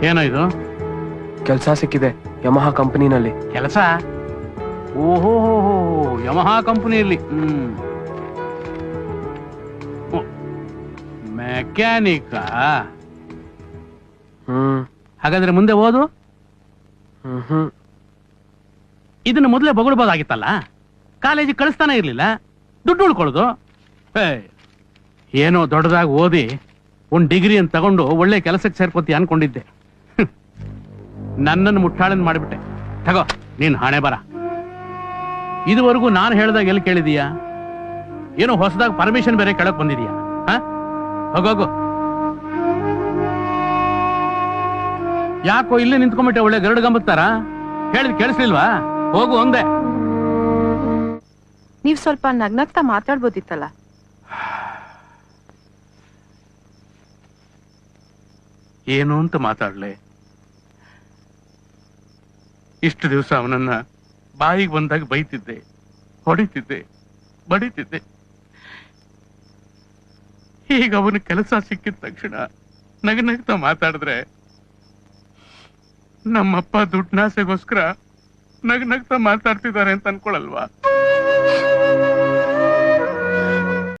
ಏನೋ ಇದು? ಕೆಲಸ ಸಿಕ್ಕಿದೆ ಯಮಹಾ ಕಂಪನಿನಲ್ಲಿ. ಕೆಲಸ? ಓಹೋ, ಯಮಹಾ ಕಂಪನಿಯಲ್ಲಿ. ಮೆಕ್ಯಾನಿಕ? ಹಾಗಾದ್ರೆ ಮುಂದೆ ಓದು. ಇದನ್ನ ಮೊದಲೇ ಬೊಗಳ್ಬೋದಾಗಿತ್ತಲ್ಲ. ಕಾಲೇಜಿಗೆ ಕಳಿಸ್ತಾನೆ ಇರ್ಲಿಲ್ಲ, ದುಡ್ಡು ಉಳ್ಕೊಳ್ಳೋದು. ಏನೋ ದೊಡ್ಡದಾಗಿ ಓದಿ ಒಂದ್ ಡಿಗ್ರಿ ಅಂತ ತಗೊಂಡು ಒಳ್ಳೆ ಕೆಲಸಕ್ಕೆ ಸೇರ್ಕೋತಿ ಅನ್ಕೊಂಡಿದ್ದೆ. ನನ್ನನ್ನು ಮುಟ್ಟಾಳನ್ ಮಾಡಿಬಿಟ್ಟೆ. ತಗೋ ನೀನ್ ಹಣೆ ಬರ. ಇದುವರೆಗೂ ನಾನು ಹೇಳ್ದಾಗ ಎಲ್ಲಿ ಕೇಳಿದೀಯಾ? ಏನೋ ಹೊಸದಾಗಿ ಪರ್ಮಿಷನ್ ಬೇರೆ ಕೇಳಕ್ ಬಂದಿದೀಯಾ? ಹೋಗೋಗು. ಯಾಕೋ ಇಲ್ಲೇ ನಿಂತ್ಕೊಂಡ್ಬಿಟ್ಟೆ? ಒಳ್ಳೆ ಗರಡು ಗಂಬತ್ತಾರ. ಹೇಳಿದ್ ಕೇಳಿಸ್ಲಿಲ್ವಾ? ಹೋಗು ಒಂದೇ. ನೀವ್ ಸ್ವಲ್ಪ ನಗ್ನಗ್ತಾ ಮಾತಾಡ್ಬೋದಿತ್ತಲ್ಲ. ಏನು ಅಂತ ಮಾತಾಡ್ಲೆ? ಇಷ್ಟು ದಿವಸ ಅವನನ್ನ ಬಾಯಿಗೆ ಬಂದಾಗ ಬೈತಿದ್ದೆ, ಹೊಡಿತಿದ್ದೆ, ಬಡಿತಿದ್ದೆ. ಈಗ ಅವನ ಕೆಲಸ ಸಿಕ್ಕಿದ ತಕ್ಷಣ ನಗನಗ್ತಾ ಮಾತಾಡಿದ್ರೆ ನಮ್ಮಪ್ಪ ದುಡ್ನಾಸೆಗೋಸ್ಕರ ನಗನಗ್ತಾ ಮಾತಾಡ್ತಿದ್ದಾರೆ ಅಂತ ಅನ್ಕೊಳಲ್ವಾ?